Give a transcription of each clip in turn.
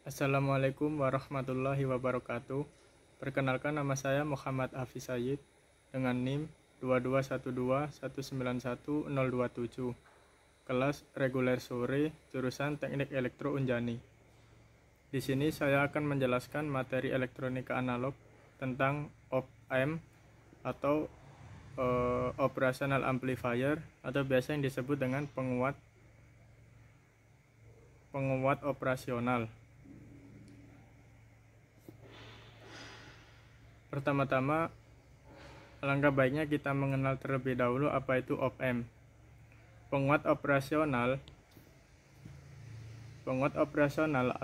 Assalamualaikum warahmatullahi wabarakatuh. Perkenalkan, nama saya Muhammad Hafiz Sayyid dengan NIM 2212191027. Kelas reguler sore jurusan Teknik Elektro Unjani. Di sini saya akan menjelaskan materi elektronika analog tentang op-amp atau operational amplifier, atau biasa yang disebut dengan penguat operasional. Pertama-tama, alangkah baiknya kita mengenal terlebih dahulu apa itu op-amp. Penguat operasional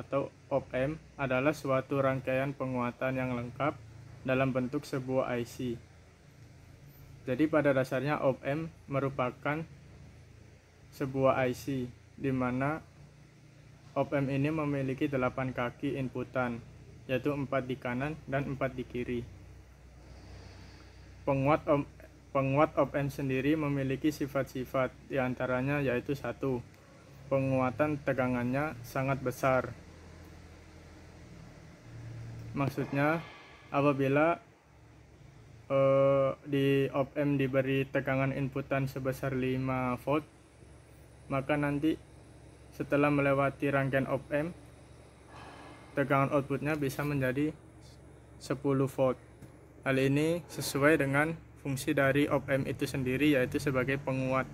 atau op-amp adalah suatu rangkaian penguatan yang lengkap dalam bentuk sebuah IC. Jadi pada dasarnya op-amp merupakan sebuah IC, di mana op-amp ini memiliki 8 kaki inputan, yaitu 4 di kanan dan 4 di kiri. Penguat op-amp sendiri memiliki sifat-sifat, diantaranya yaitu 1. Penguatan tegangannya sangat besar. Maksudnya, apabila di op-amp diberi tegangan inputan sebesar 5 volt, maka nanti setelah melewati rangkaian op-amp, tegangan outputnya bisa menjadi 10 volt. Hal ini sesuai dengan fungsi dari op-amp itu sendiri, yaitu sebagai penguat.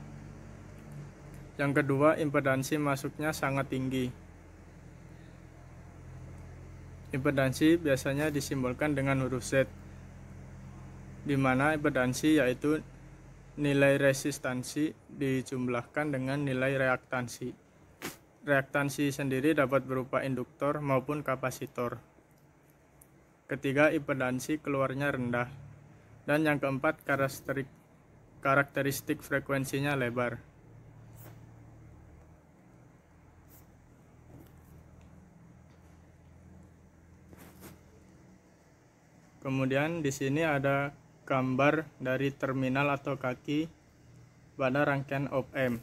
Yang kedua, impedansi masuknya sangat tinggi. Impedansi biasanya disimbolkan dengan huruf Z, di mana impedansi yaitu nilai resistansi dijumlahkan dengan nilai reaktansi. Reaktansi sendiri dapat berupa induktor maupun kapasitor. Ketiga, impedansi keluarnya rendah. Dan yang keempat, karakteristik frekuensinya lebar. Kemudian di sini ada gambar dari terminal atau kaki pada rangkaian op-amp.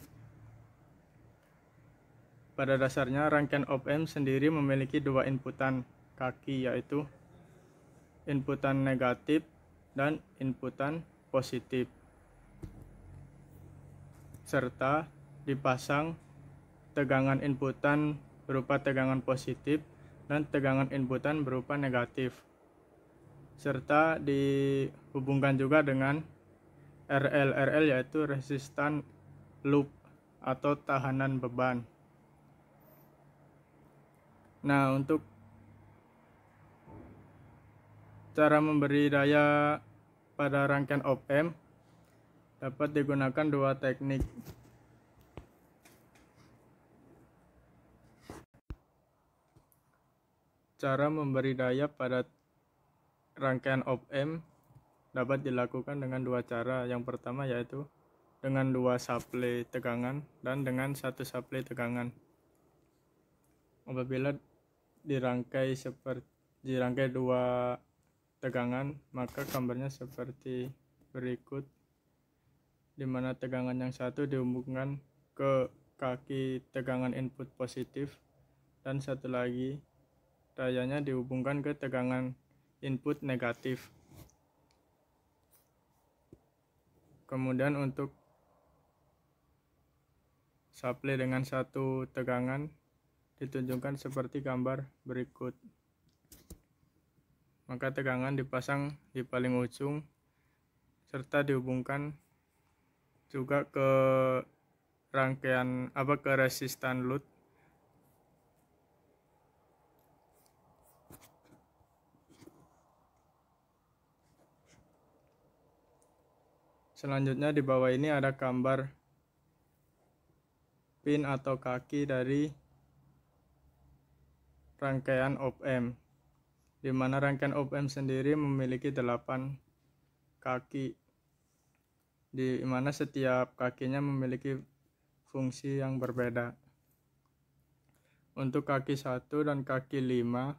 Pada dasarnya rangkaian op-amp sendiri memiliki 2 inputan kaki, yaitu inputan negatif dan inputan positif, serta dipasang tegangan inputan berupa tegangan positif dan tegangan inputan berupa negatif, serta dihubungkan juga dengan RL yaitu resistan loop atau tahanan beban. Nah, untuk cara memberi daya pada rangkaian op-amp dapat digunakan 2 teknik. Cara memberi daya pada rangkaian op-amp dapat dilakukan dengan 2 cara. Yang pertama yaitu dengan 2 suplai tegangan dan dengan 1 suplai tegangan. Apabila dirangkai 2 tegangan, maka gambarnya seperti berikut, di mana tegangan yang satu dihubungkan ke kaki tegangan input positif dan satu lagi dayanya dihubungkan ke tegangan input negatif. Kemudian untuk suplai dengan 1 tegangan ditunjukkan seperti gambar berikut. Maka tegangan dipasang di paling ujung serta dihubungkan juga ke ke resistan load. Selanjutnya di bawah ini ada gambar pin atau kaki dari rangkaian op-amp, di mana rangkaian op-amp sendiri memiliki 8 kaki, di mana setiap kakinya memiliki fungsi yang berbeda. Untuk kaki 1 dan kaki 5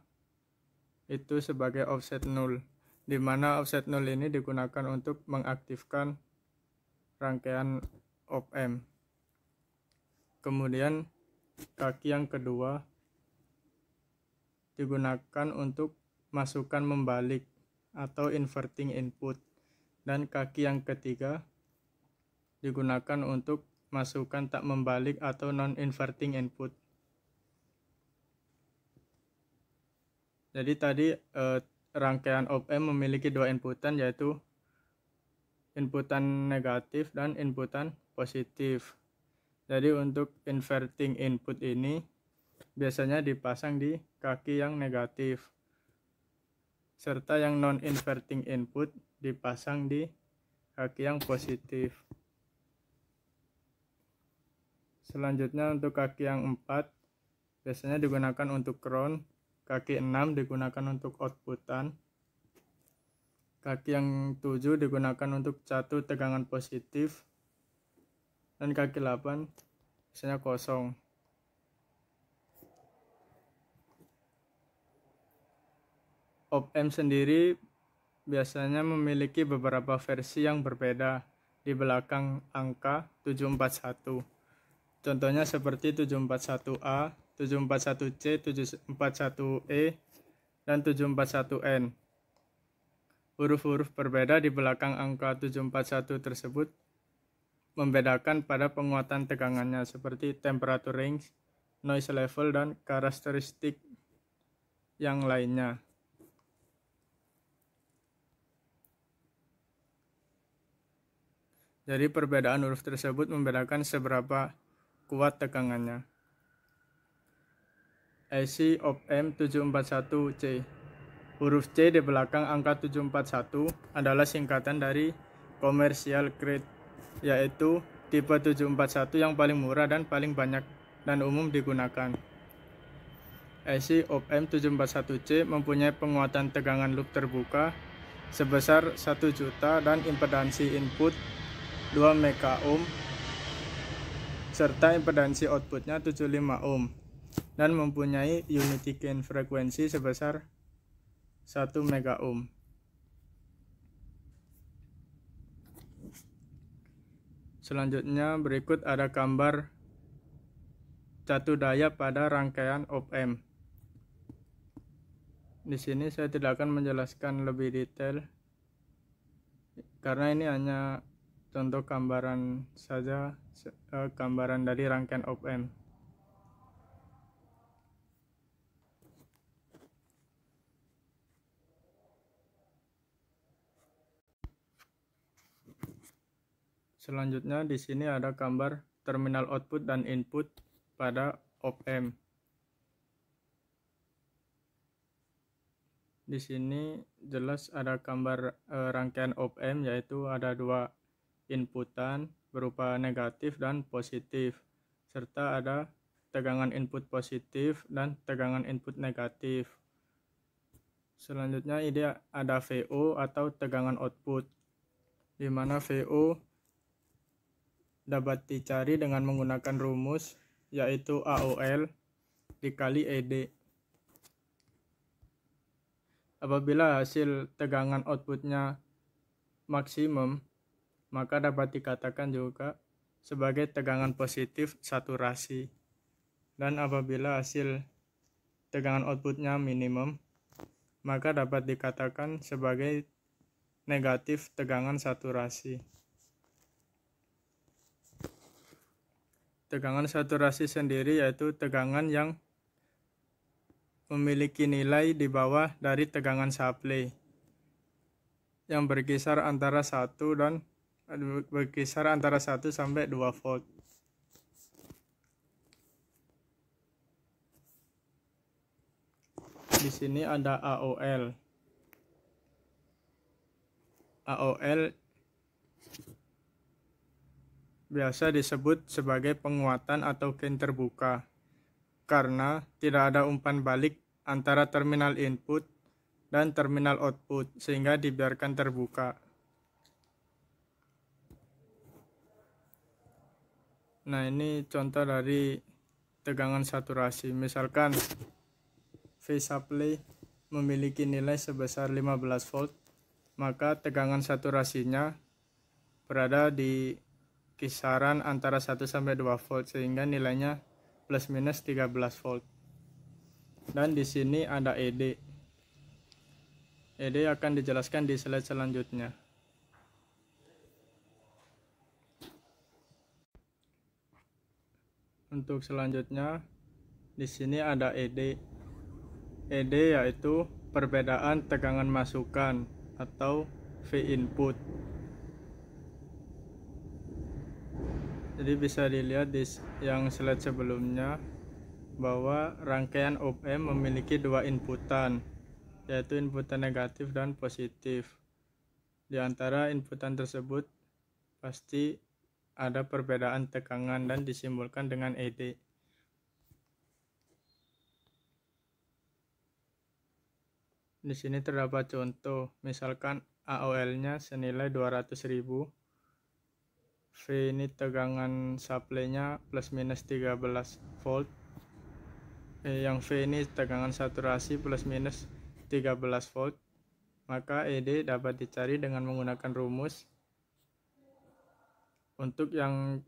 itu sebagai offset 0, di mana offset 0 ini digunakan untuk mengaktifkan rangkaian op-amp. Kemudian kaki yang kedua digunakan untuk masukkan membalik atau inverting input, dan kaki yang ketiga digunakan untuk masukkan tak membalik atau non-inverting input. Jadi tadi rangkaian op-amp memiliki dua inputan, yaitu inputan negatif dan inputan positif. Jadi untuk inverting input ini biasanya dipasang di kaki yang negatif, serta yang non-inverting input dipasang di kaki yang positif. Selanjutnya untuk kaki yang 4 biasanya digunakan untuk ground, kaki 6 digunakan untuk outputan, kaki yang 7 digunakan untuk catu tegangan positif, dan kaki 8 biasanya kosong. Op-amp sendiri biasanya memiliki beberapa versi yang berbeda di belakang angka 741. Contohnya seperti 741A, 741C, 741E, dan 741N. Huruf-huruf berbeda di belakang angka 741 tersebut membedakan pada penguatan tegangannya seperti temperature range, noise level, dan karakteristik yang lainnya. Jadi perbedaan huruf tersebut membedakan seberapa kuat tegangannya. IC op-amp 741C. Huruf C di belakang angka 741 adalah singkatan dari commercial grade, yaitu tipe 741 yang paling murah dan paling banyak dan umum digunakan. IC op-amp 741C mempunyai penguatan tegangan loop terbuka sebesar 1 juta dan impedansi input 2 MΩ serta impedansi outputnya 75 ohm dan mempunyai unity gain frekuensi sebesar 1 MΩ. Selanjutnya berikut ada gambar catu daya pada rangkaian op-amp. Di sini saya tidak akan menjelaskan lebih detail karena ini hanya contoh gambaran saja, gambaran dari rangkaian op-amp. Selanjutnya di sini ada gambar terminal output dan input pada op-amp. Di sini jelas ada gambar rangkaian op-amp, yaitu ada dua inputan berupa negatif dan positif, serta ada tegangan input positif dan tegangan input negatif. Selanjutnya ini ada VO atau tegangan output, di mana VO dapat dicari dengan menggunakan rumus yaitu AOL dikali ED. Apabila hasil tegangan outputnya maksimum, maka dapat dikatakan juga sebagai tegangan positif saturasi. Dan apabila hasil tegangan outputnya minimum, maka dapat dikatakan sebagai negatif tegangan saturasi. Tegangan saturasi sendiri yaitu tegangan yang memiliki nilai di bawah dari tegangan supply yang berkisar antara 1 sampai 2 volt. Di sini ada AOL. AOL biasa disebut sebagai penguatan atau gain terbuka karena tidak ada umpan balik antara terminal input dan terminal output sehingga dibiarkan terbuka. Nah, ini contoh dari tegangan saturasi. Misalkan phase supply memiliki nilai sebesar 15 volt, maka tegangan saturasinya berada di kisaran antara 1 sampai 2 volt sehingga nilainya plus minus 13 volt. Dan di sini ada ED. ED akan dijelaskan di slide selanjutnya. Untuk selanjutnya, di sini ada ED. ED yaitu perbedaan tegangan masukan atau V input. Jadi bisa dilihat di yang slide sebelumnya bahwa rangkaian op-amp memiliki dua inputan, yaitu inputan negatif dan positif. Di antara inputan tersebut pasti ada perbedaan tegangan dan disimbolkan dengan ED. Di sini terdapat contoh, misalkan AOL-nya senilai 200.000. V ini tegangan supply-nya plus minus 13 volt. Yang V ini tegangan saturasi plus minus 13 volt. Maka ED dapat dicari dengan menggunakan rumus. Untuk yang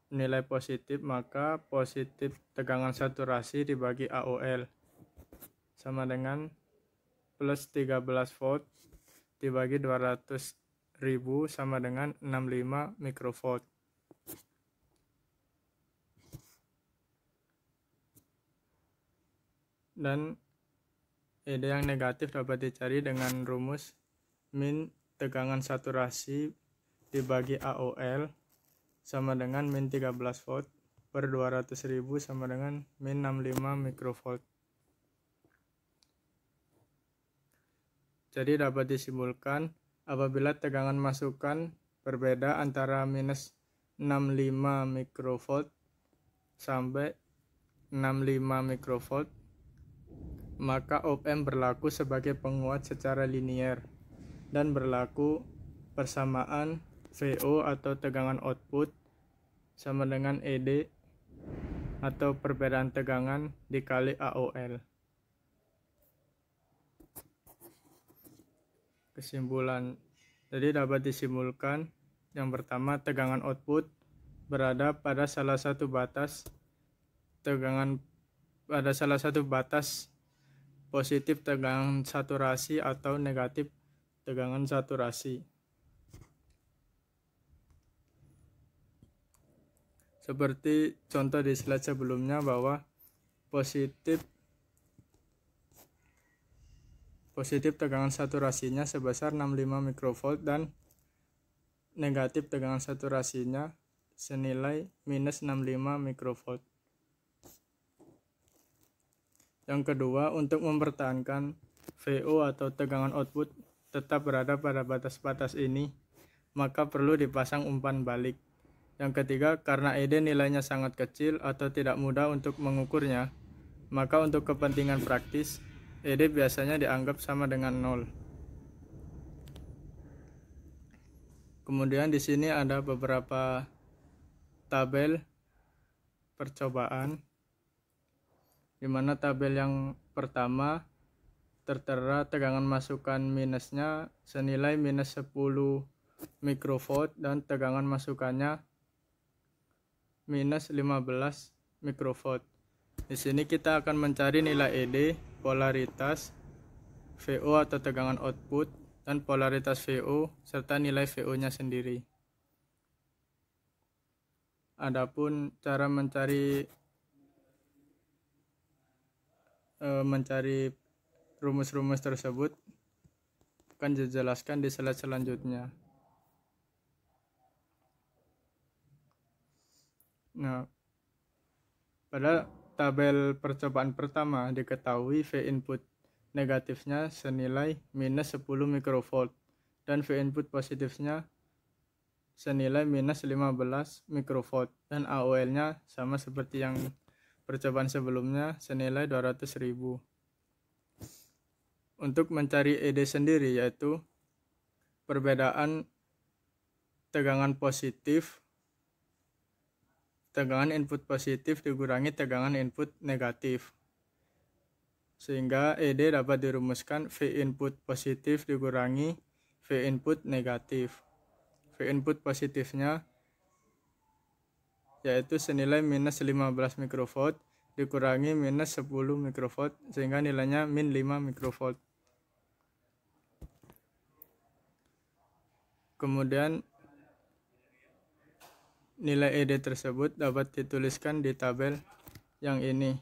nilai positif, maka positif tegangan saturasi dibagi AOL sama dengan plus 13 volt dibagi 200.000 sama dengan 65 mikrovolt. Dan ED yang negatif dapat dicari dengan rumus min tegangan saturasi dibagi AOL sama dengan min 13 volt per 200.000 sama dengan min 65 mikrovolt. Jadi dapat disimpulkan apabila tegangan masukan berbeda antara minus 65 mikrovolt sampai 65 mikrovolt, maka op-amp berlaku sebagai penguat secara linier dan berlaku persamaan VO atau tegangan output sama dengan ED atau perbedaan tegangan dikali AOL. Kesimpulan, jadi dapat disimpulkan yang pertama, tegangan output berada pada salah satu batas positif tegangan saturasi atau negatif tegangan saturasi. Seperti contoh di slide sebelumnya bahwa positif tegangan saturasinya sebesar 65 mikrovolt dan negatif tegangan saturasinya senilai minus 65 mikrovolt. Yang kedua, untuk mempertahankan VO atau tegangan output tetap berada pada batas-batas ini, maka perlu dipasang umpan balik. Yang ketiga, karena ED nilainya sangat kecil atau tidak mudah untuk mengukurnya, maka untuk kepentingan praktis, ED biasanya dianggap sama dengan 0. Kemudian di sini ada beberapa tabel percobaan, di mana tabel yang pertama tertera tegangan masukan minusnya senilai minus 10 mikrovolt dan tegangan masukannya minus 15 mikrovolt. Di sini kita akan mencari nilai ED, polaritas, VO atau tegangan output, dan polaritas VO serta nilai VO-nya sendiri. Adapun cara mencari rumus-rumus tersebut akan dijelaskan di slide selanjutnya. Nah, pada tabel percobaan pertama diketahui V input negatifnya senilai minus 10 mikrovolt dan V input positifnya senilai minus 15 mikrovolt dan AOL-nya sama seperti yang percobaan sebelumnya senilai 200.000. Untuk mencari ED sendiri, yaitu perbedaan tegangan input positif dikurangi tegangan input negatif, sehingga ED dapat dirumuskan V input positif dikurangi V input negatif. V input positifnya yaitu senilai minus 15 mikrovolt dikurangi minus 10 mikrovolt sehingga nilainya min 5 mikrovolt. Kemudian nilai ED tersebut dapat dituliskan di tabel yang ini.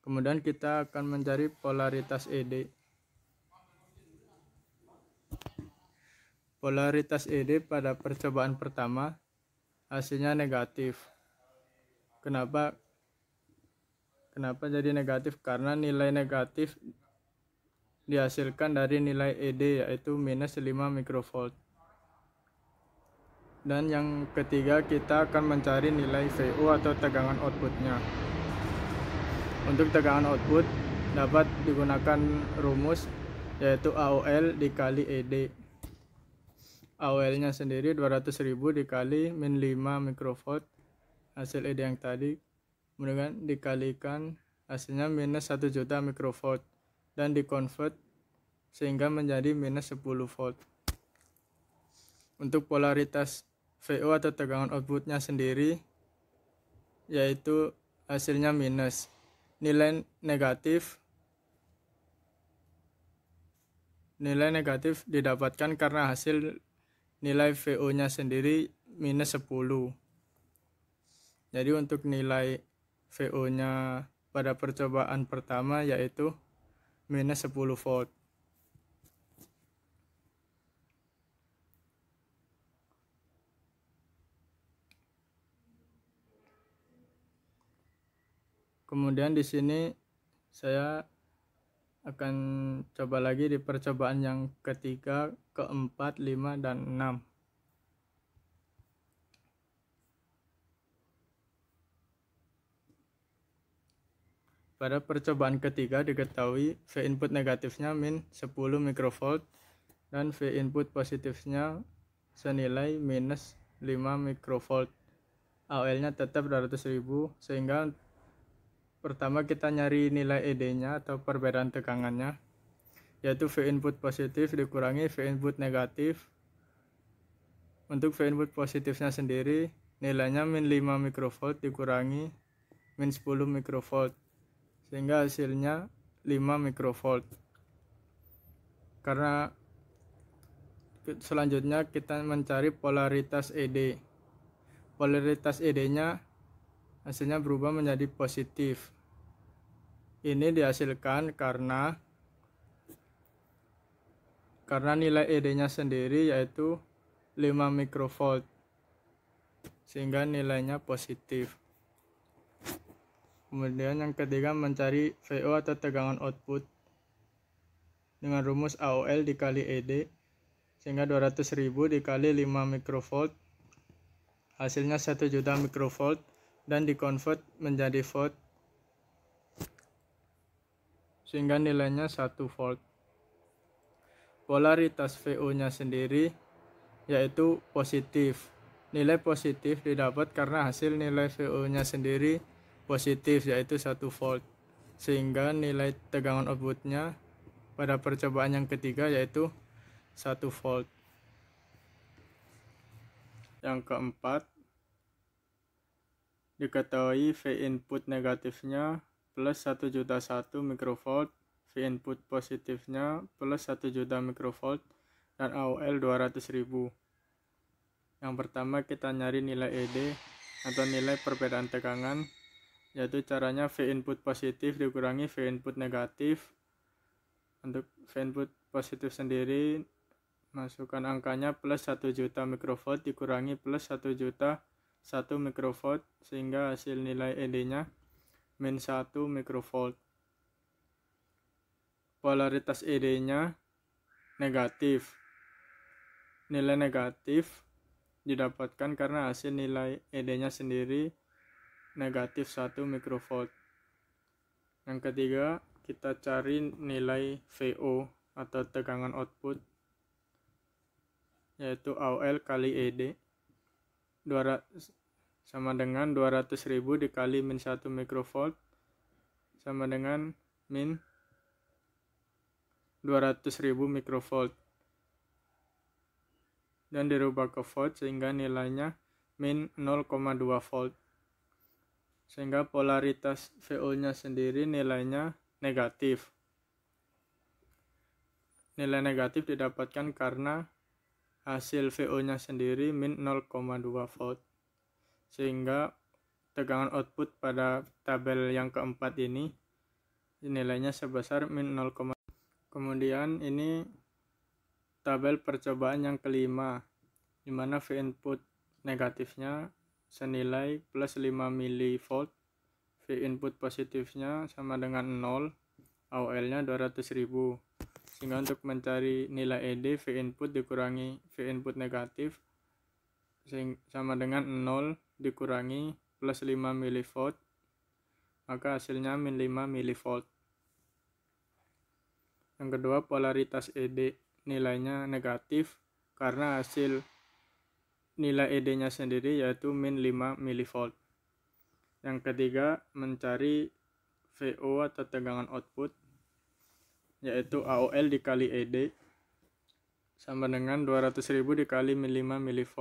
Kemudian kita akan mencari polaritas ED. Polaritas ED pada percobaan pertama hasilnya negatif. Kenapa jadi negatif? Karena nilai negatif dihasilkan dari nilai ED yaitu minus 5 mikrovolt. Dan yang ketiga kita akan mencari nilai VO atau tegangan outputnya. Untuk tegangan output dapat digunakan rumus yaitu AOL dikali ED. AOL nya sendiri 200.000 dikali min 5 mikrovolt hasil ED yang tadi, kemudian dikalikan hasilnya minus 1 juta mikrovolt dan dikonvert sehingga menjadi minus 10 volt. Untuk polaritas VO atau tegangan outputnya sendiri yaitu hasilnya minus. Nilai negatif didapatkan karena hasil nilai VO nya sendiri minus 10. Jadi untuk nilai VO nya pada percobaan pertama yaitu minus 10 volt. Kemudian di sini saya akan coba lagi di percobaan yang ketiga, keempat, 5, dan 6. Pada percobaan ketiga diketahui V input negatifnya min 10 mikrovolt dan V input positifnya senilai minus 5 mikrovolt. AOL-nya tetap 200.000 sehingga pertama kita nyari nilai ED-nya atau perbedaan tegangannya, yaitu V input positif dikurangi V input negatif. Untuk V input positifnya sendiri nilainya min 5 mikrovolt dikurangi min 10 mikrovolt sehingga hasilnya 5 mikrovolt. Karena selanjutnya kita mencari polaritas ED. Polaritas ED-nya hasilnya berubah menjadi positif. Ini dihasilkan karena nilai ED-nya sendiri yaitu 5 mikrovolt sehingga nilainya positif. Kemudian yang ketiga mencari VO atau tegangan output dengan rumus AOL dikali ED sehingga 200.000 dikali 5 mikrovolt hasilnya 1 juta mikrovolt dan dikonvert menjadi volt sehingga nilainya 1 volt. Polaritas VO nya sendiri yaitu positif. Nilai positif didapat karena hasil nilai VO nya sendiri positif yaitu 1 volt sehingga nilai tegangan outputnya pada percobaan yang ketiga yaitu 1 volt. Yang keempat, diketahui V input negatifnya plus 1 juta 1 mikrovolt, V input positifnya plus 1 juta mikrovolt, dan AOL 200.000. Yang pertama kita nyari nilai ED atau nilai perbedaan tegangan, yaitu caranya V input positif dikurangi V input negatif. Untuk V input positif sendiri masukkan angkanya plus 1 juta mikrovolt dikurangi plus 1 juta 1 mikrovolt sehingga hasil nilai ED-nya min 1 mikrovolt. Polaritas ED-nya negatif. Nilai negatif didapatkan karena hasil nilai ED-nya sendiri negatif 1 mikrovolt. Yang ketiga, kita cari nilai VO atau tegangan output yaitu AOL kali ED sama dengan 200.000 dikali min 1 mikrovolt sama dengan min 200.000 mikrovolt dan dirubah ke volt sehingga nilainya min 0,2 volt. sehingga polaritas VO-nya sendiri nilainya negatif. Nilai negatif didapatkan karena hasil VO-nya sendiri min 0,2 volt, sehingga tegangan output pada tabel yang keempat ini nilainya sebesar min 0, kemudian ini tabel percobaan yang kelima, di mana V input negatifnya senilai plus 5 mV, V input positifnya sama dengan 0, AOL-nya 200.000. Sehingga untuk mencari nilai ED, V input dikurangi V input negatif sama dengan 0 dikurangi plus 5 mV, maka hasilnya min 5 mV. Yang kedua, polaritas ED nilainya negatif karena hasil nilai ED-nya sendiri yaitu min 5 mV. Yang ketiga, mencari VO atau tegangan output, yaitu AOL dikali ED sama dengan 200.000 dikali min 5 mV,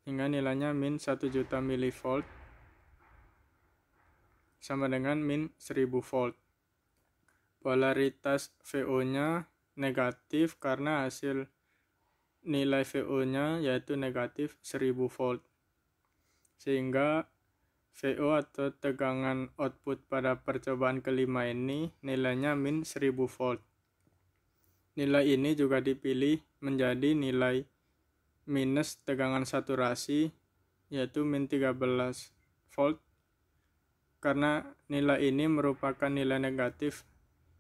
hingga nilainya min 1 juta mV sama dengan min 1000 volt. Polaritas VO-nya negatif karena hasil nilai VO-nya yaitu negatif 1000 volt, sehingga VO atau tegangan output pada percobaan kelima ini nilainya min 1000 volt. Nilai ini juga dipilih menjadi nilai minus tegangan saturasi, yaitu min 13 volt, karena nilai ini merupakan nilai negatif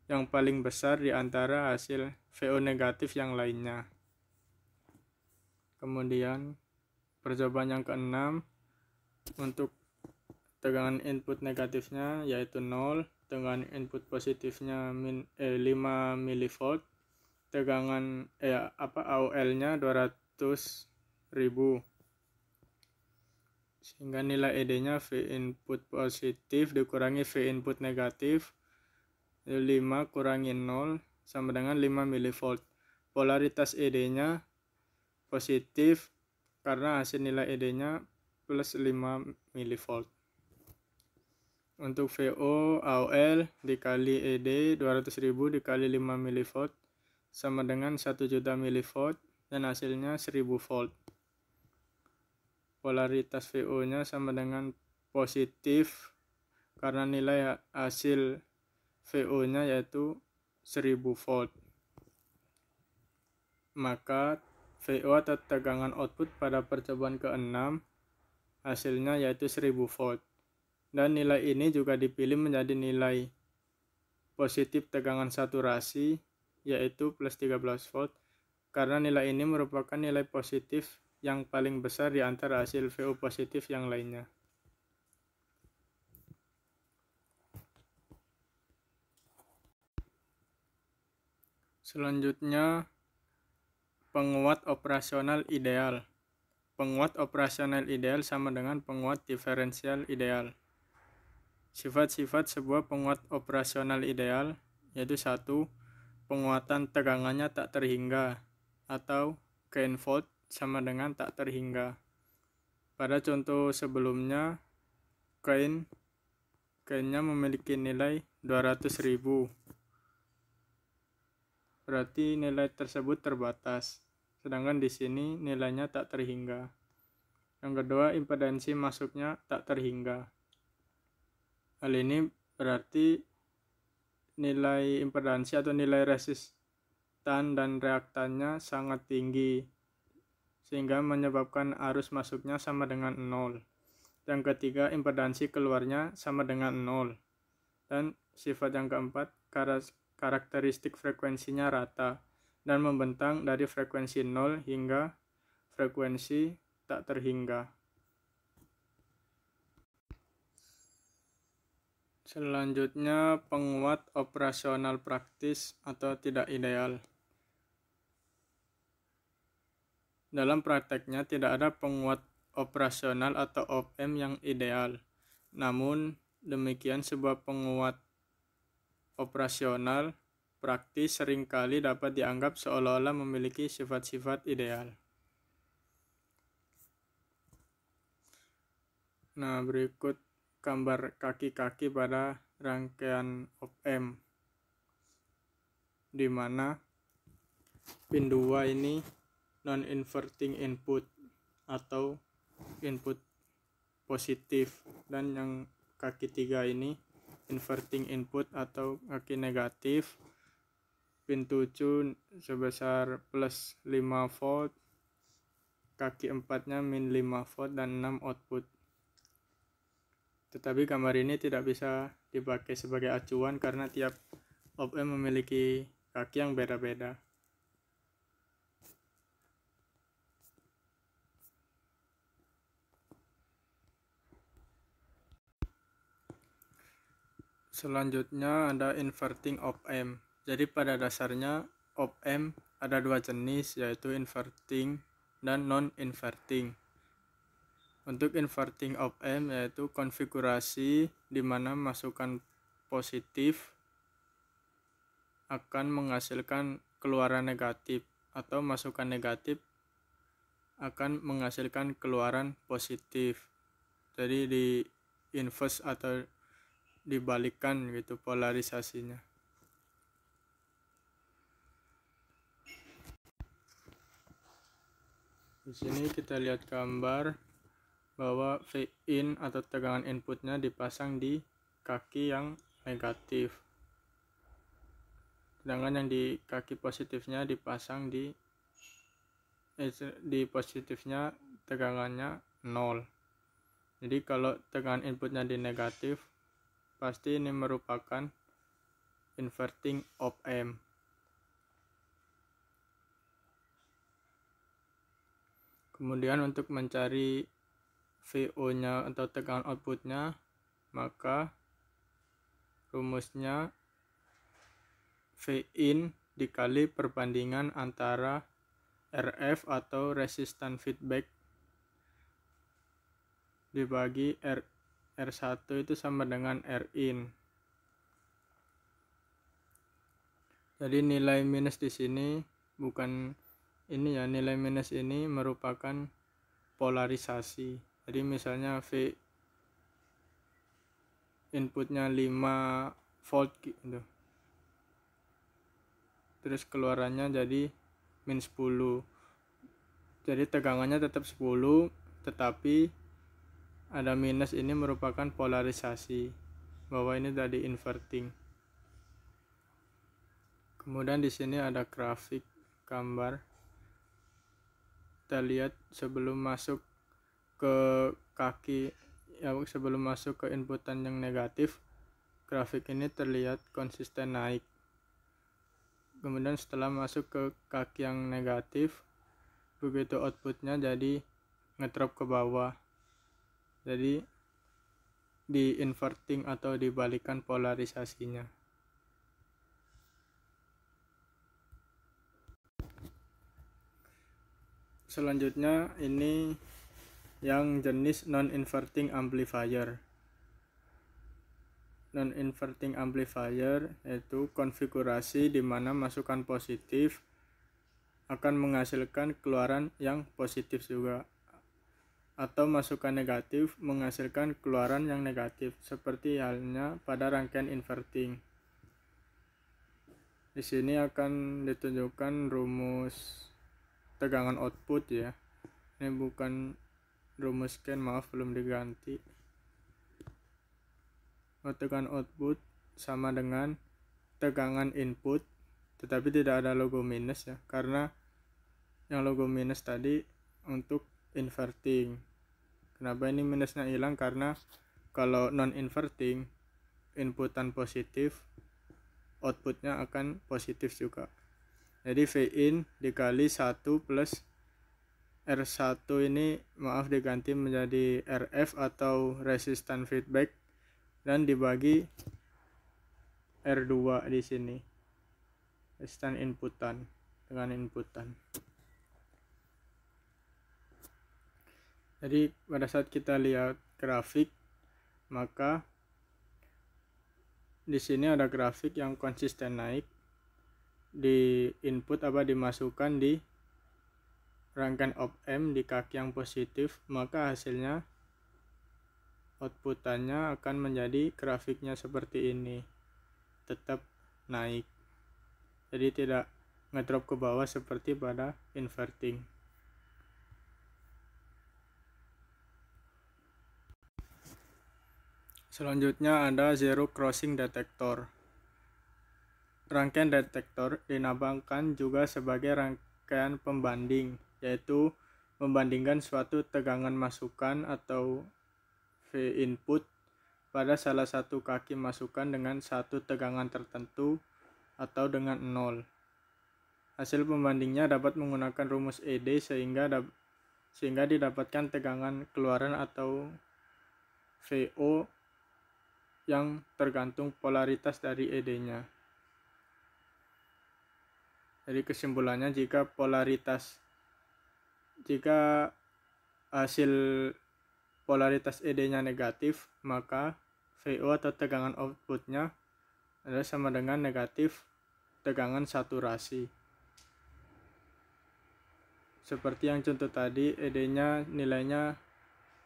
yang paling besar di antara hasil VO negatif yang lainnya. Kemudian percobaan yang keenam, untuk tegangan input negatifnya yaitu 0, tegangan input positifnya 5 mV, tegangan AOL-nya 200.000, sehingga nilai ED-nya V input positif dikurangi V input negatif, 5 kurangi 0 sama dengan 5 mV. Polaritas ED-nya positif karena hasil nilai ED-nya plus 5 mV. Untuk VO AOL dikali ED 200.000 dikali 5 mV sama dengan 1 juta mV dan hasilnya 1000 volt. Polaritas VO-nya sama dengan positif karena nilai hasil VO-nya yaitu 1000 volt. Maka VO atau tegangan output pada percobaan ke-6 hasilnya yaitu 1000 volt. Dan nilai ini juga dipilih menjadi nilai positif tegangan saturasi yaitu plus 13 volt, karena nilai ini merupakan nilai positif yang paling besar di antara hasil VO positif yang lainnya. Selanjutnya, penguat operasional ideal. Penguat operasional ideal sama dengan penguat diferensial ideal. Sifat-sifat sebuah penguat operasional ideal yaitu 1. Penguatan tegangannya tak terhingga atau gain volt sama dengan tak terhingga. Pada contoh sebelumnya, gainnya memiliki nilai 200.000. Berarti nilai tersebut terbatas, sedangkan di sini nilainya tak terhingga. Yang kedua, impedansi masuknya tak terhingga. Hal ini berarti nilai impedansi atau nilai resistan dan reaktannya sangat tinggi, sehingga menyebabkan arus masuknya sama dengan 0. Yang ketiga, impedansi keluarnya sama dengan 0. Dan sifat yang keempat, karakteristik frekuensinya rata dan membentang dari frekuensi 0 hingga frekuensi tak terhingga. Selanjutnya, penguat operasional praktis atau tidak ideal. Dalam prakteknya tidak ada penguat operasional atau op-amp yang ideal. Namun demikian, sebuah penguat operasional praktis seringkali dapat dianggap seolah-olah memiliki sifat-sifat ideal. Nah, berikut gambar kaki-kaki pada rangkaian op-amp, di mana pin 2 ini non-inverting input atau input positif, dan yang kaki 3 ini inverting input atau kaki negatif. Pin 7 sebesar plus 5 volt, kaki 4 nya min 5 volt dan 6 output. Tetapi gambar ini tidak bisa dipakai sebagai acuan karena tiap op-amp memiliki kaki yang beda-beda. Selanjutnya ada inverting op-amp. Jadi pada dasarnya op-amp ada dua jenis, yaitu inverting dan non-inverting. Untuk inverting op-amp yaitu konfigurasi di mana masukan positif akan menghasilkan keluaran negatif, atau masukan negatif akan menghasilkan keluaran positif. Jadi di inverse atau dibalikkan gitu polarisasinya. Di sini kita lihat gambar bahwa V-in atau tegangan inputnya dipasang di kaki yang negatif, sedangkan yang di kaki positifnya dipasang di positifnya tegangannya 0. Jadi kalau tegangan inputnya di negatif, pasti ini merupakan inverting op-amp. Kemudian untuk mencari VO-nya atau tegangan outputnya, maka rumusnya V-in dikali perbandingan antara RF atau resistan feedback dibagi R1 itu sama dengan Rin. Jadi nilai minus di sini bukan ini ya, nilai minus ini merupakan polarisasi. Jadi misalnya V inputnya 5 volt gitu, terus keluarannya jadi min 10. Jadi tegangannya tetap 10, tetapi ada minus, ini merupakan polarisasi bahwa ini tadi inverting. Kemudian di sini ada grafik gambar. Kita lihat sebelum masuk ke kaki ya, sebelum masuk ke inputan yang negatif, grafik ini terlihat konsisten naik. Kemudian setelah masuk ke kaki yang negatif, begitu outputnya jadi ngedrop ke bawah. Jadi di inverting atau dibalikan polarisasinya. Selanjutnya ini yang jenis non-inverting amplifier. Non-inverting amplifier yaitu konfigurasi di mana masukan positif akan menghasilkan keluaran yang positif juga, atau masukan negatif menghasilkan keluaran yang negatif, seperti halnya pada rangkaian inverting. Di sini akan ditunjukkan rumus tegangan output ya. Ini bukan rumus scan, maaf belum diganti. Tegangan output sama dengan tegangan input, tetapi tidak ada logo minus ya, karena yang logo minus tadi untuk inverting. Kenapa ini minusnya hilang? Karena kalau non inverting inputan positif, outputnya akan positif juga. Jadi V-in dikali 1 plus R1 ini maaf diganti menjadi RF atau resistan feedback, dan dibagi R2 di sini, resistan inputan dengan inputan. Jadi pada saat kita lihat grafik, maka di sini ada grafik yang konsisten naik. Di input dimasukkan di rangkaian op-amp di kaki yang positif, maka hasilnya outputannya akan menjadi grafiknya seperti ini, tetap naik, jadi tidak ngedrop ke bawah seperti pada inverting. Selanjutnya ada zero crossing detector. Rangkaian detektor dinamakan juga sebagai rangkaian pembanding, yaitu membandingkan suatu tegangan masukan atau V input pada salah satu kaki masukan dengan satu tegangan tertentu atau dengan 0. Hasil pembandingnya dapat menggunakan rumus ED sehingga didapatkan tegangan keluaran atau VO yang tergantung polaritas dari ED-nya. Jadi kesimpulannya, jika hasil polaritas ED-nya negatif, maka VO atau tegangan outputnya adalah sama dengan negatif tegangan saturasi. Seperti yang contoh tadi, ED-nya nilainya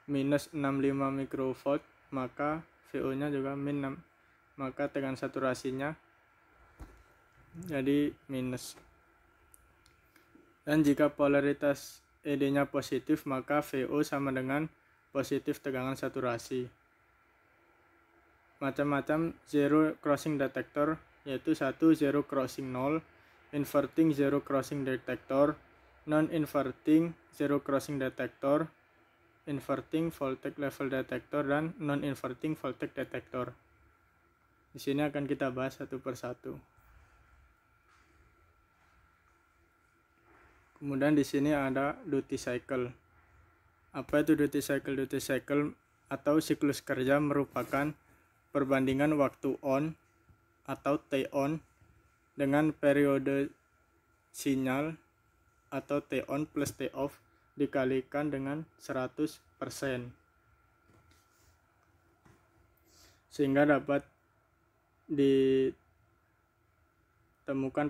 minus 65 mikrovolt, maka VO-nya juga min 6, maka tegangan saturasinya jadi minus. Dan jika polaritas ED-nya positif, maka VO sama dengan positif tegangan saturasi. Macam-macam zero crossing detector, yaitu 1 zero crossing 0, inverting zero crossing detector, non-inverting zero crossing detector, inverting voltage level detector, dan non-inverting voltage detector. Di sini akan kita bahas satu persatu. Kemudian di sini ada duty cycle. Apa itu duty cycle? Duty cycle atau siklus kerja merupakan perbandingan waktu on atau T on dengan periode sinyal atau T on plus T off dikalikan dengan 100%, sehingga dapat ditemukan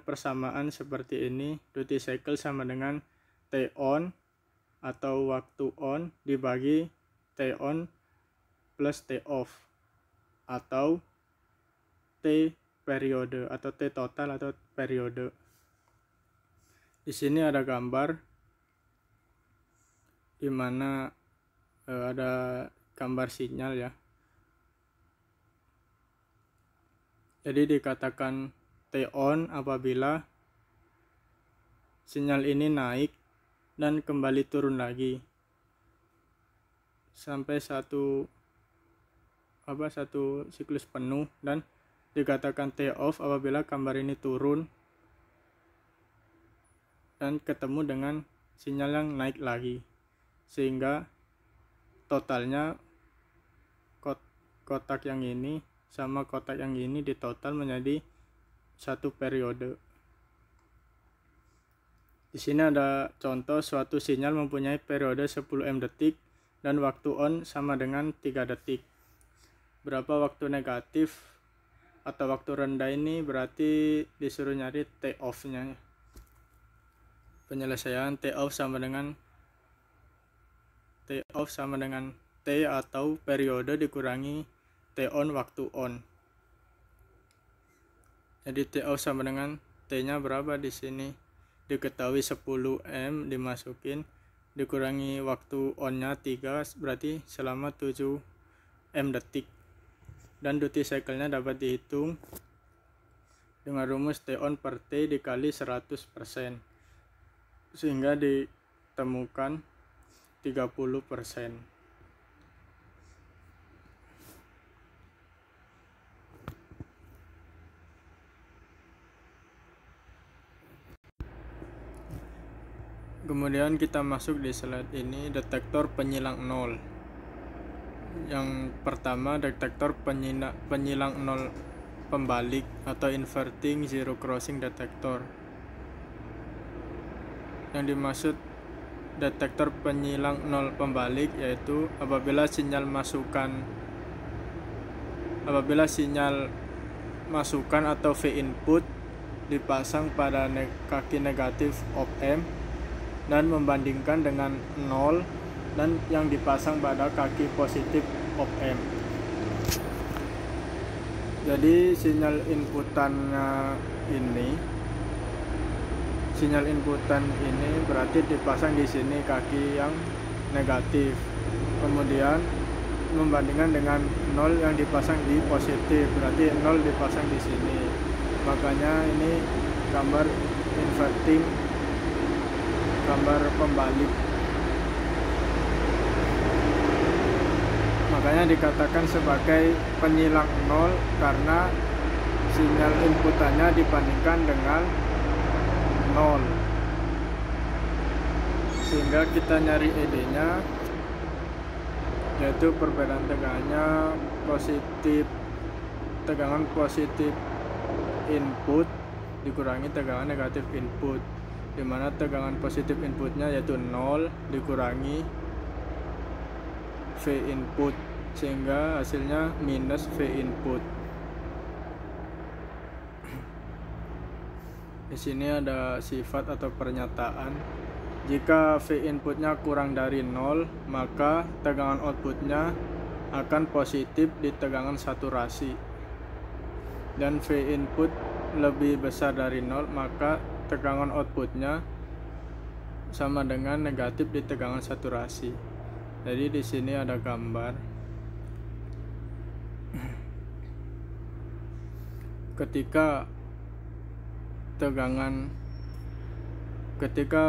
persamaan seperti ini. Duty cycle sama dengan T on atau waktu on dibagi T on plus T off atau T periode atau T total atau periode. Di sini ada gambar di mana ada gambar sinyal ya. Jadi dikatakan T on apabila sinyal ini naik dan kembali turun lagi sampai satu siklus penuh, dan dikatakan T off apabila gambar ini turun dan ketemu dengan sinyal yang naik lagi, sehingga totalnya kotak yang ini sama kotak yang ini ditotal menjadi satu periode. Di sini ada contoh suatu sinyal mempunyai periode 10M detik dan waktu on sama dengan 3 detik. Berapa waktu negatif atau waktu rendah ini berarti disuruh nyari T off-nya. Penyelesaian T off sama dengan T atau periode dikurangi T on waktu on. Jadi T off sama dengan T-nya berapa di sini? Diketahui 10M dimasukin dikurangi waktu on-nya 3, berarti selama 7M detik. Dan duty cycle-nya dapat dihitung dengan rumus T on per T dikali 100%, sehingga ditemukan 30%. Kemudian kita masuk di slide ini, detektor penyilang nol. Yang pertama, detektor penyilang nol pembalik atau inverting zero crossing detector. Yang dimaksud detektor penyilang nol pembalik yaitu apabila sinyal masukan atau V input dipasang pada kaki negatif op amp dan membandingkan dengan 0, dan yang dipasang pada kaki positif op-amp. Jadi sinyal inputan ini berarti dipasang di sini kaki yang negatif, kemudian membandingkan dengan 0 yang dipasang di positif, berarti 0 dipasang di sini. Makanya ini gambar inverting, gambar pembalik. Makanya dikatakan sebagai penyilang 0 karena sinyal inputannya dibandingkan dengan 0. Sehingga kita nyari ED-nya, yaitu perbedaan tegangannya tegangan positif input dikurangi tegangan negatif input, dimana tegangan positif inputnya yaitu 0 dikurangi V input, sehingga hasilnya minus V input. Di sini ada sifat atau pernyataan. Jika V inputnya kurang dari 0, maka tegangan outputnya akan positif di tegangan saturasi. Dan V input lebih besar dari 0, maka tegangan outputnya sama dengan negatif di tegangan saturasi. Jadi di sini ada gambar. Ketika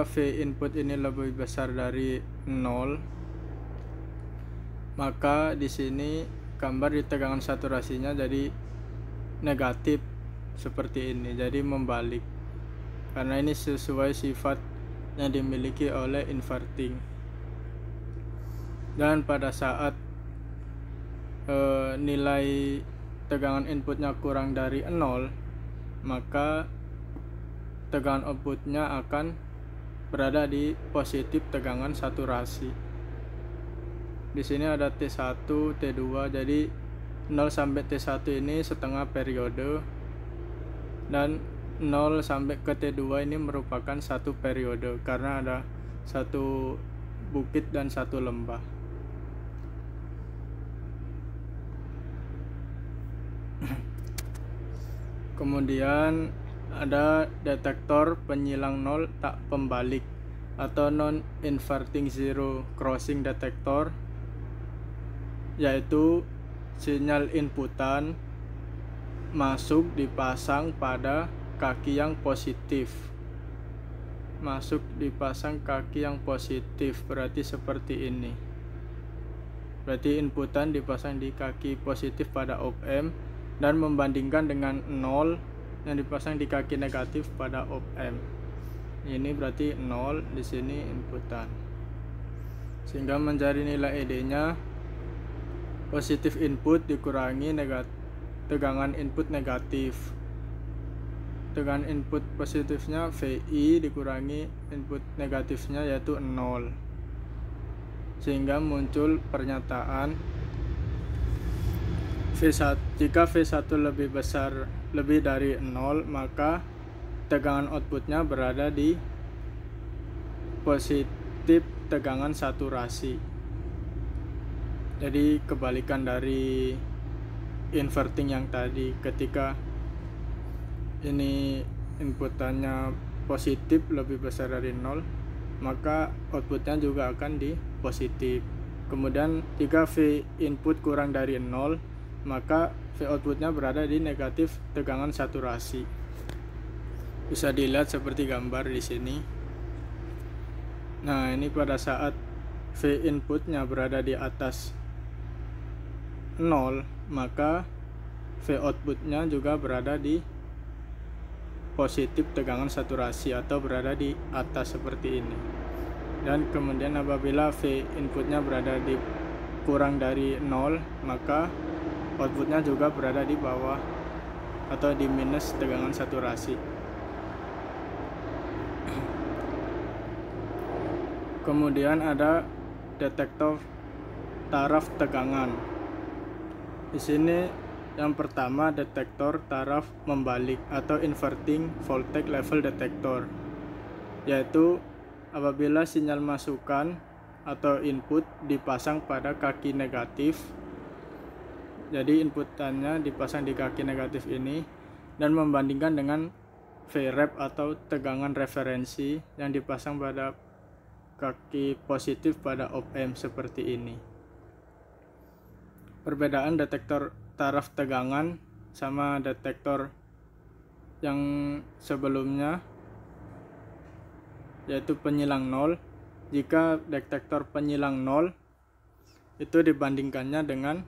V input ini lebih besar dari 0, maka di sini gambar di tegangan saturasinya jadi negatif seperti ini, jadi membalik. Karena ini sesuai sifat yang dimiliki oleh inverting. Dan pada saat nilai tegangan inputnya kurang dari 0, maka tegangan outputnya akan berada di positif tegangan saturasi. Di sini ada T1, T2, jadi 0 sampai T1 ini setengah periode, dan 0 sampai ke T2 ini merupakan satu periode karena ada satu bukit dan satu lembah. Kemudian ada detektor penyilang 0 tak pembalik atau non-inverting zero crossing detector, yaitu sinyal inputan masuk dipasang pada kaki yang positif. Masuk dipasang kaki yang positif berarti seperti ini. Berarti inputan dipasang di kaki positif pada op-amp dan membandingkan dengan 0 yang dipasang di kaki negatif pada op-amp. Ini berarti 0, di sini inputan. Sehingga mencari nilai ED-nya, positif input dikurangi tegangan input negatif. Tegangan input positifnya VI dikurangi input negatifnya yaitu 0. Sehingga muncul pernyataan jika V1 lebih dari 0, maka tegangan outputnya berada di positif tegangan saturasi. Jadi kebalikan dari inverting yang tadi, ketika ini inputannya positif lebih besar dari 0, maka outputnya juga akan di positif. Kemudian jika V input kurang dari 0, maka V outputnya berada di negatif tegangan saturasi. Bisa dilihat seperti gambar di sini. Nah, ini pada saat V inputnya berada di atas 0, maka V outputnya juga berada di positif tegangan saturasi atau berada di atas seperti ini. Dan kemudian apabila V inputnya berada di kurang dari 0, maka outputnya juga berada di bawah atau di minus tegangan saturasi. Kemudian ada detektor taraf tegangan. Di sini yang pertama detektor taraf membalik atau inverting voltage level detector, yaitu apabila sinyal masukan atau input dipasang pada kaki negatif, Jadi inputannya dipasang di kaki negatif ini dan membandingkan dengan Vref atau tegangan referensi yang dipasang pada kaki positif pada op-amp seperti ini. Perbedaan detektor taraf tegangan sama detektor yang sebelumnya yaitu penyilang 0. Jika detektor penyilang 0 itu dibandingkannya dengan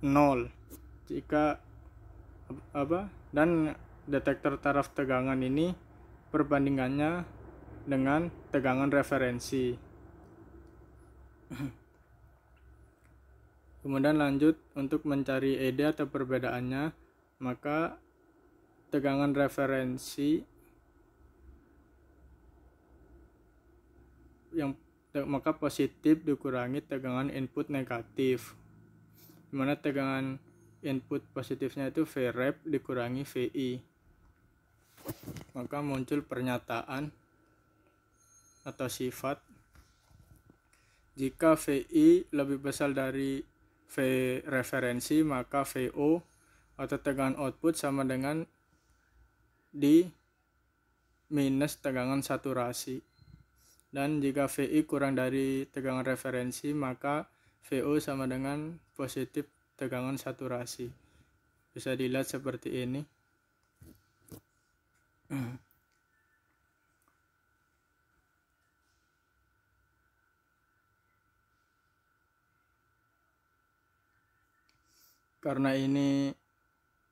0 dan detektor taraf tegangan ini perbandingannya dengan tegangan referensi. Kemudian lanjut untuk mencari ED atau perbedaannya, maka tegangan referensi maka positif dikurangi tegangan input negatif, dimana tegangan input positifnya itu Vref dikurangi VI, maka muncul pernyataan atau sifat jika VI lebih besar dari V referensi, maka VO atau tegangan output sama dengan di minus tegangan saturasi. Dan jika VI kurang dari tegangan referensi, maka VO sama dengan positif tegangan saturasi. Bisa dilihat seperti ini. Karena ini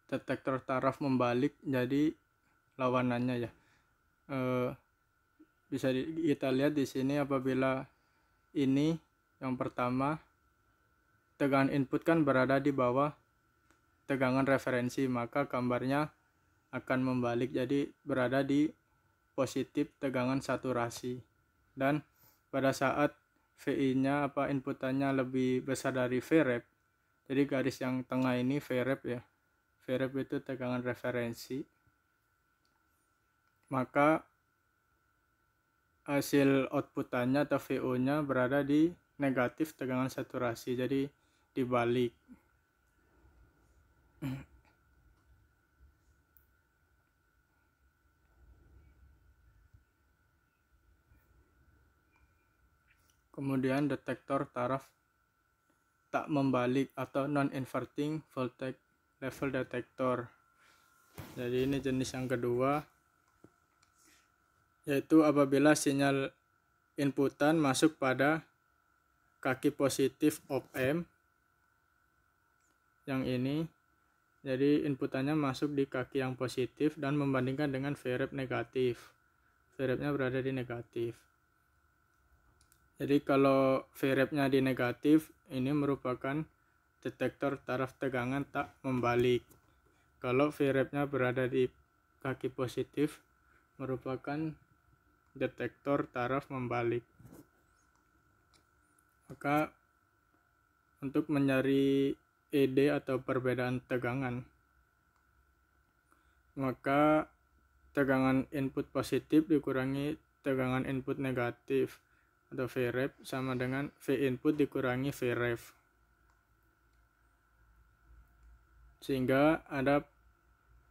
detektor taraf membalik, jadi lawanannya ya. Bisa kita lihat di sini apabila ini yang pertama tegangan input kan berada di bawah tegangan referensi, maka gambarnya akan membalik jadi berada di positif tegangan saturasi. Dan pada saat VI-nya inputannya lebih besar dari Vref, jadi garis yang tengah ini Vref ya. Vref itu tegangan referensi. Maka hasil outputannya atau VO-nya berada di negatif tegangan saturasi, jadi dibalik. Kemudian detektor taraf tak membalik atau non-inverting voltage level detector. Jadi ini jenis yang kedua, yaitu apabila sinyal inputan masuk pada kaki positif op-amp yang ini, jadi inputannya masuk di kaki yang positif dan membandingkan dengan Vref negatif. Vref-nya berada di negatif. Jadi kalau Vref-nya di negatif, ini merupakan detektor taraf tegangan tak membalik. Kalau Vref-nya berada di kaki positif, merupakan detektor taraf membalik. Maka untuk mencari ED atau perbedaan tegangan, maka tegangan input positif dikurangi tegangan input negatif atau Vref sama dengan V input dikurangi Vref, sehingga ada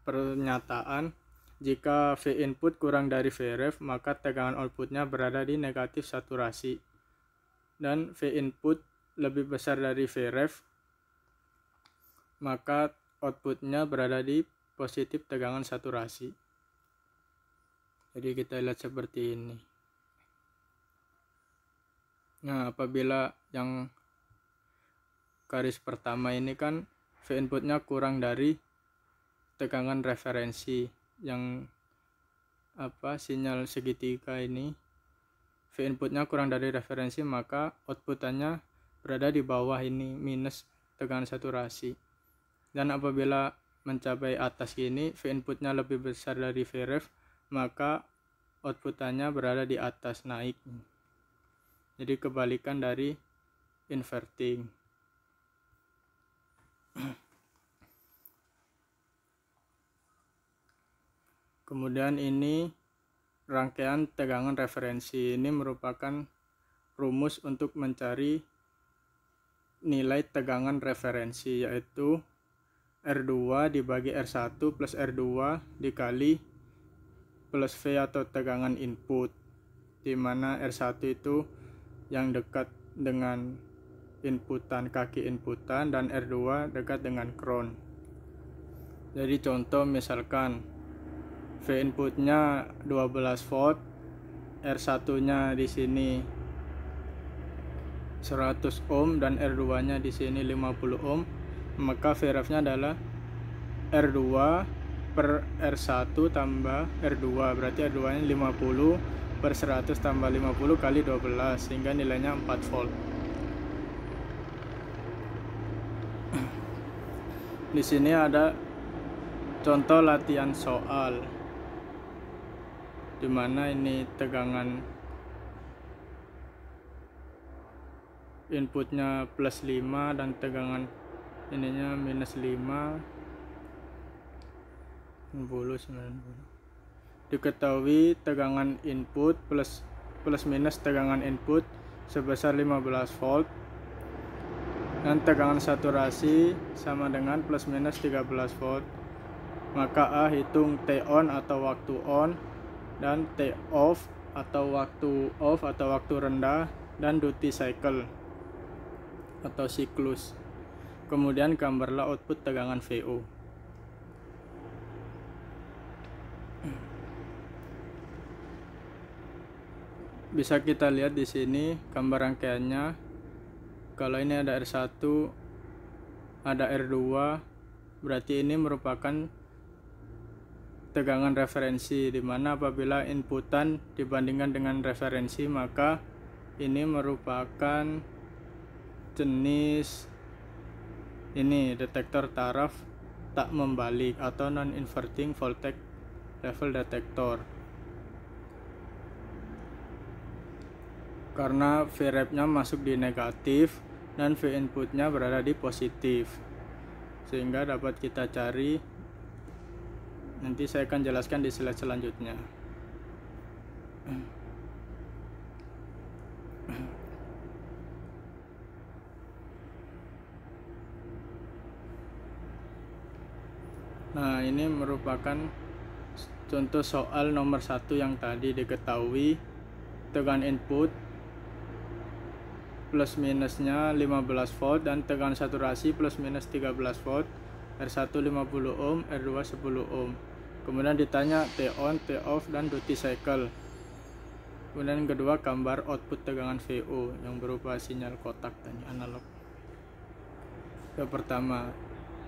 pernyataan jika V input kurang dari Vref, maka tegangan outputnya berada di negatif saturasi, dan V input lebih besar dari Vref, maka outputnya berada di positif tegangan saturasi. Jadi kita lihat seperti ini. Nah, apabila yang garis pertama ini kan V inputnya kurang dari tegangan referensi, yang sinyal segitiga ini V inputnya kurang dari referensi, maka outputannya berada di bawah ini minus tegangan saturasi. Dan apabila mencapai atas ini V inputnya lebih besar dari Vref, maka outputannya berada di atas naik. Jadi kebalikan dari inverting. Kemudian ini rangkaian tegangan referensi. Ini merupakan rumus untuk mencari nilai tegangan referensi, yaitu R2 dibagi R1 plus R2 dikali plus V atau tegangan input, di mana R1 itu yang dekat dengan inputan, kaki inputan, dan R2 dekat dengan ground. Jadi contoh misalkan V inputnya 12 volt, R1 nya di sini 100 ohm dan R2 nya di sini 50 ohm, maka Vref nya adalah R2 per R1 tambah R2, berarti R2 nya 50 per 100 tambah 50 kali 12, sehingga nilainya 4 volt. Di sini ada contoh latihan soal, dimana ini tegangan inputnya plus 5 dan tegangan ininya minus 5, 90. Diketahui tegangan input plus minus tegangan input sebesar 15 volt dan tegangan saturasi sama dengan plus minus 13 volt. Maka A hitung T on atau waktu on dan T off atau waktu rendah, dan duty cycle atau siklus. Kemudian gambarlah output tegangan VO. Bisa kita lihat di sini gambar rangkaiannya. Kalau ini ada R1, ada R2, berarti ini merupakan tegangan referensi, dimana apabila inputan dibandingkan dengan referensi, maka ini merupakan jenis ini detektor taraf tak membalik atau non-inverting voltage level detector, karena Vref nya masuk di negatif dan V input nya berada di positif, sehingga dapat kita cari. Nanti saya akan jelaskan di slide selanjutnya. Nah, ini merupakan contoh soal nomor 1 yang tadi diketahui tegangan input plus minusnya 15 volt dan tegangan saturasi plus minus 13 volt, R1 50 ohm, R2 10 ohm. Kemudian ditanya T on, T off, dan duty cycle. Kemudian yang kedua, gambar output tegangan VO yang berupa sinyal kotak tadi, analog.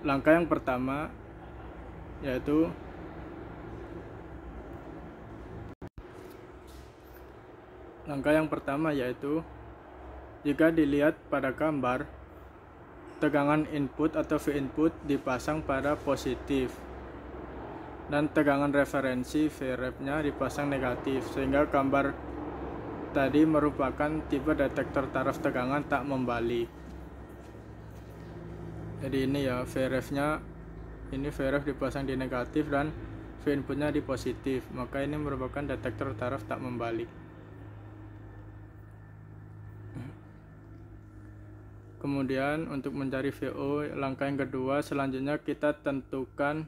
Langkah yang pertama yaitu jika dilihat pada gambar, tegangan input atau V input dipasang pada positif dan tegangan referensi Vref nya dipasang negatif, sehingga gambar tadi merupakan tipe detektor taraf tegangan tak membalik. Jadi ini ya Vref nya, ini Vref dipasang di negatif dan V input nya di positif, maka ini merupakan detektor taraf tak membalik. Kemudian untuk mencari VO, langkah yang kedua, selanjutnya kita tentukan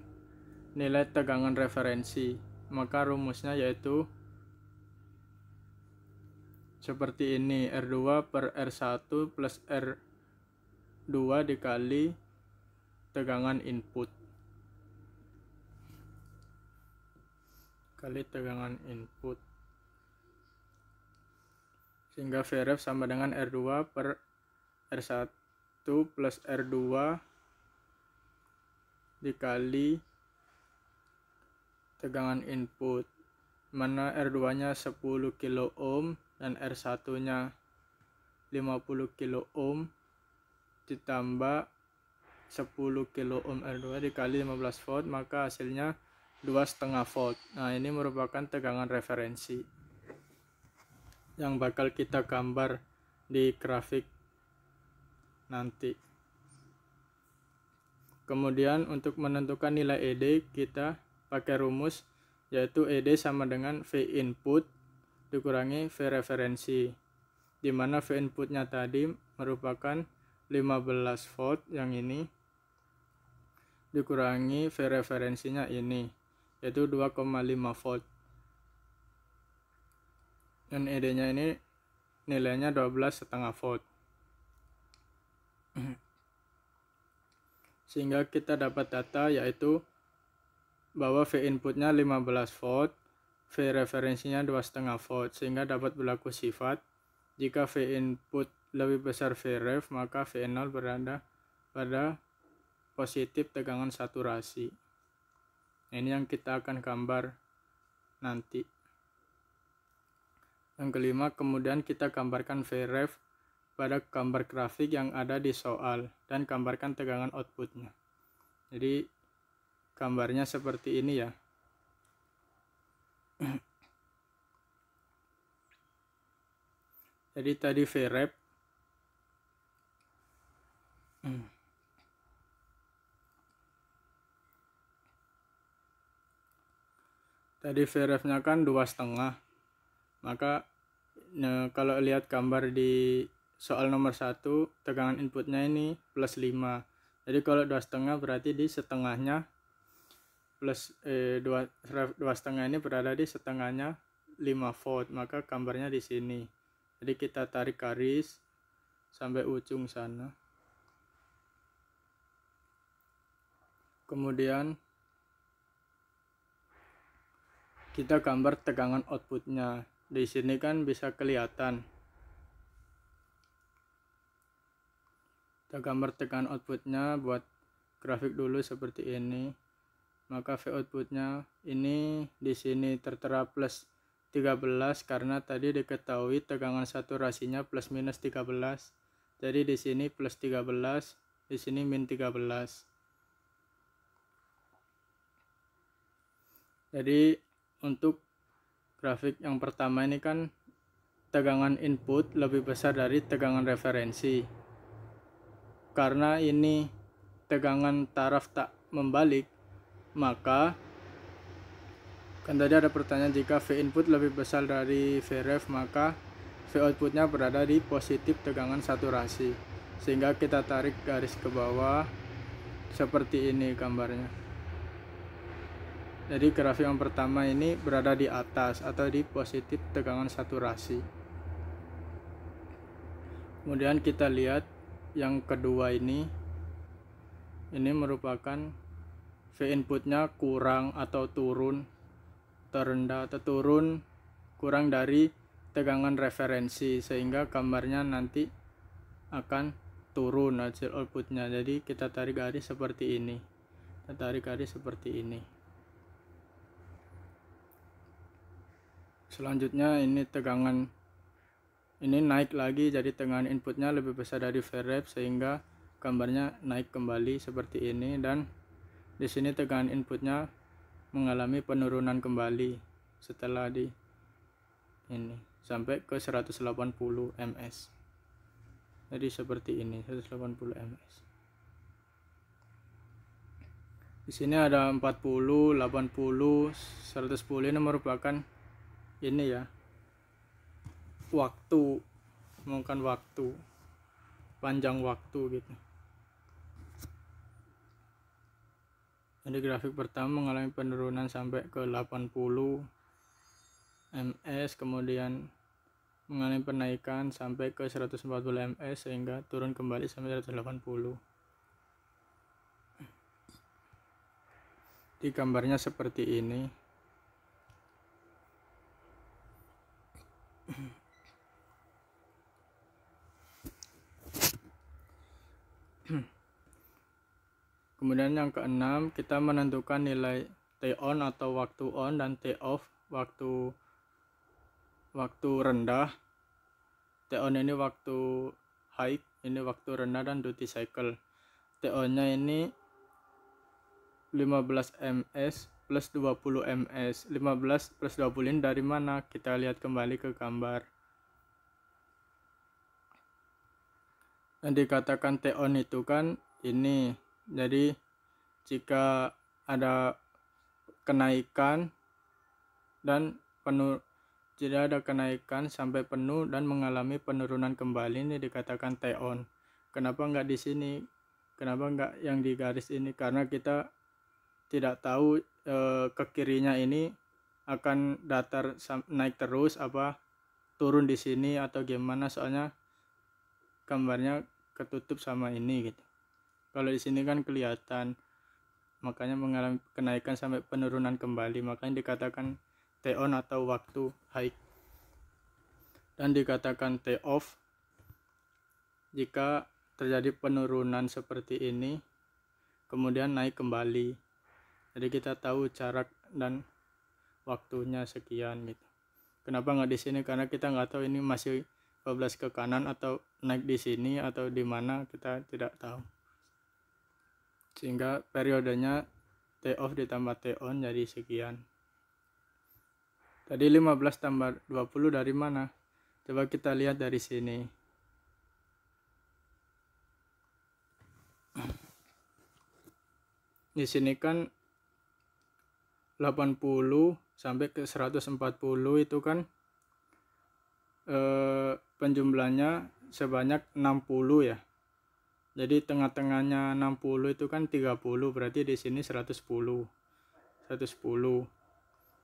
nilai tegangan referensi. Maka rumusnya yaitu seperti ini, R2 per R1 plus R2 dikali tegangan input kali tegangan input, sehingga Vref sama dengan R2 per R1 plus R2 dikali tegangan input, mana R2 nya 10 kilo ohm dan R1 nya 50 kilo ohm ditambah 10 kilo ohm R2 dikali 15 volt, maka hasilnya 2,5 volt. Nah, ini merupakan tegangan referensi yang bakal kita gambar di grafik nanti. Kemudian untuk menentukan nilai ED kita pakai rumus, yaitu ED sama dengan V input dikurangi V referensi, di mana V inputnya tadi merupakan 15 15 volt yang ini dikurangi V referensinya ini, yaitu 2,5 volt. Dan ED-nya ini nilainya 12,5 volt. Sehingga kita dapat data yaitu bahwa V inputnya 15 volt, V referensinya 2,5 volt, sehingga dapat berlaku sifat jika V input lebih besar V ref, maka V0 berada pada positif tegangan saturasi. Ini yang kita akan gambar nanti. Yang kelima, kemudian kita gambarkan V ref pada gambar grafik yang ada di soal dan gambarkan tegangan outputnya. Jadi gambarnya seperti ini ya. Jadi tadi V ref nya kan 2,5. Maka kalau lihat gambar di soal nomor 1, tegangan inputnya ini plus 5. Jadi kalau 2,5 berarti di setengahnya plus 2,5 ini berada di setengahnya 5 volt. Maka gambarnya di sini. Jadi kita tarik garis sampai ujung sana. Kemudian kita gambar tegangan outputnya. Di sini kan bisa kelihatan. Kita gambar tegangan outputnya, buat grafik dulu seperti ini. Maka V outputnya ini di sini tertera plus 13 karena tadi diketahui tegangan saturasinya plus minus 13. Jadi di sini plus 13, di sini min 13. Jadi untuk grafik yang pertama ini kan tegangan input lebih besar dari tegangan referensi. Karena ini tegangan taraf tak membalik, maka kan tadi ada pertanyaan jika V input lebih besar dari V ref, maka V outputnya berada di positif tegangan saturasi. Sehingga kita tarik garis ke bawah seperti ini gambarnya. Jadi grafik yang pertama ini berada di atas atau di positif tegangan saturasi. Kemudian kita lihat yang kedua ini merupakan V inputnya kurang atau turun, terendah atau turun kurang dari tegangan referensi, sehingga gambarnya nanti akan turun hasil outputnya. Jadi kita tarik garis seperti ini. Kita tarik garis seperti ini. Selanjutnya ini tegangan ini naik lagi, jadi tegangan inputnya lebih besar dari V ref sehingga gambarnya naik kembali seperti ini, dan di sini tegangan inputnya mengalami penurunan kembali setelah di ini sampai ke 180 ms. Jadi seperti ini 180 ms. Di sini ada 40, 80, 110. Ini merupakan ini ya, waktu, menggunakan waktu, panjang waktu gitu. Jadi grafik pertama mengalami penurunan sampai ke 80 ms, kemudian mengalami penaikan sampai ke 140 ms sehingga turun kembali sampai 180. Di gambarnya seperti ini. Kemudian yang keenam, kita menentukan nilai T on atau waktu on dan T off waktu rendah. T on ini waktu high, ini waktu rendah dan duty cycle. T on nya ini 15 ms plus 20 ms. 15 plus 20 ini dari mana? Kita lihat kembali ke gambar. Yang dikatakan T on itu kan ini. Jadi jika ada kenaikan dan penuh, jika ada kenaikan sampai penuh dan mengalami penurunan kembali, ini dikatakan T on. Kenapa nggak di sini? Kenapa nggak yang di garis ini? Karena kita tidak tahu ke kirinya ini akan datar naik terus apa turun di sini atau gimana, soalnya gambarnya ketutup sama ini gitu. Kalau di sini kan kelihatan, makanya mengalami kenaikan sampai penurunan kembali, makanya dikatakan T on atau waktu high, dan dikatakan T off jika terjadi penurunan seperti ini kemudian naik kembali. Jadi kita tahu jarak dan waktunya sekian gitu. Kenapa nggak di sini? Karena kita nggak tahu ini masih 12 ke kanan atau naik di sini atau di mana, kita tidak tahu. Sehingga periodenya T off ditambah T on jadi sekian. Tadi 15 tambah 20 dari mana? Coba kita lihat dari sini. Di sini kan 80 sampai ke 140 itu kan penjumlahnya sebanyak 60 ya. Jadi tengah-tengahnya 60 itu kan 30, berarti di sini 110.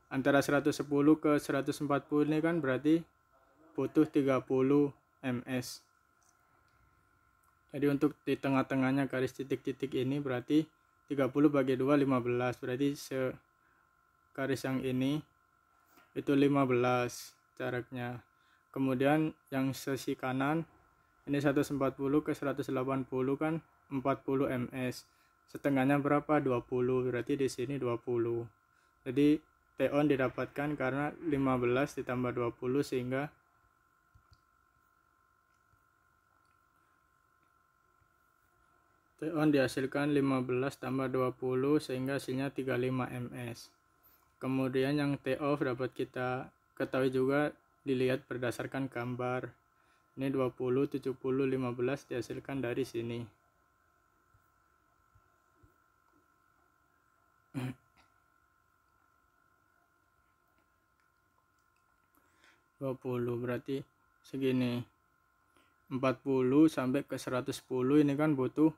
Antara 110 ke 140 ini kan berarti butuh 30 ms. Jadi untuk di tengah-tengahnya garis titik-titik ini berarti 30 bagi 2 15, berarti garis yang ini itu 15 jaraknya. Kemudian yang sisi kanan ini 140 ke 180 kan 40 ms. Setengahnya berapa? 20, berarti di sini 20. Jadi T on didapatkan karena 15 ditambah 20 sehingga T on dihasilkan 15 tambah 20 sehingga hasilnya 35 ms. Kemudian yang T off dapat kita ketahui juga dilihat berdasarkan gambar. Ini 20, 70, 15 dihasilkan dari sini. Berarti segini. 40 sampai ke 110 ini kan butuh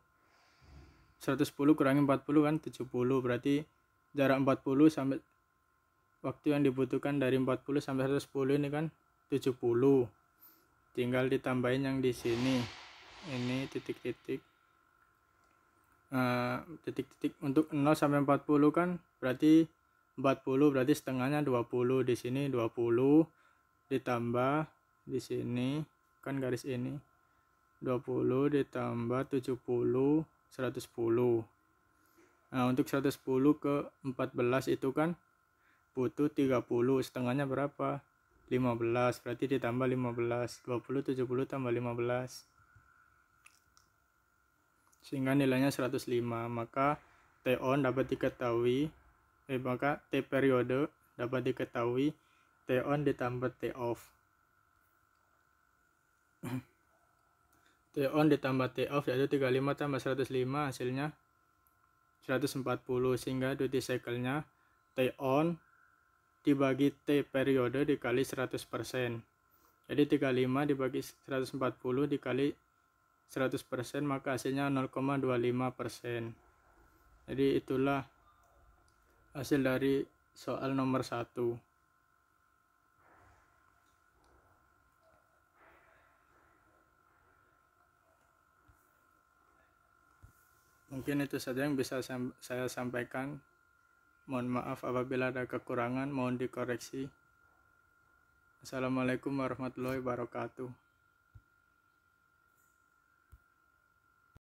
110 kurangi 40 kan 70, berarti jarak 40 sampai waktu yang dibutuhkan dari 40 sampai 110 ini kan 70. Tinggal ditambahin yang di sini. Ini titik-titik. Titik-titik untuk 0 sampai 40 kan berarti 40, berarti setengahnya 20. Di sini 20 ditambah di sini kan garis ini 20 ditambah 70 110. Nah, untuk 110 ke 14 itu kan butuh 30, setengahnya berapa? 15, berarti ditambah 15. 20 70 tambah 15. Sehingga nilainya 105. Maka T on dapat diketahui maka T periode dapat diketahui T on ditambah T off. T on ditambah T off yaitu 35 tambah 105 hasilnya 140, sehingga duty cycle-nya T on dibagi T periode dikali 100%. Jadi 35 dibagi 140 dikali 100% maka hasilnya 0,25%. Jadi itulah hasil dari soal nomor 1. Mungkin itu saja yang bisa saya sampaikan. Mohon maaf apabila ada kekurangan, mohon dikoreksi. Assalamualaikum warahmatullahi wabarakatuh.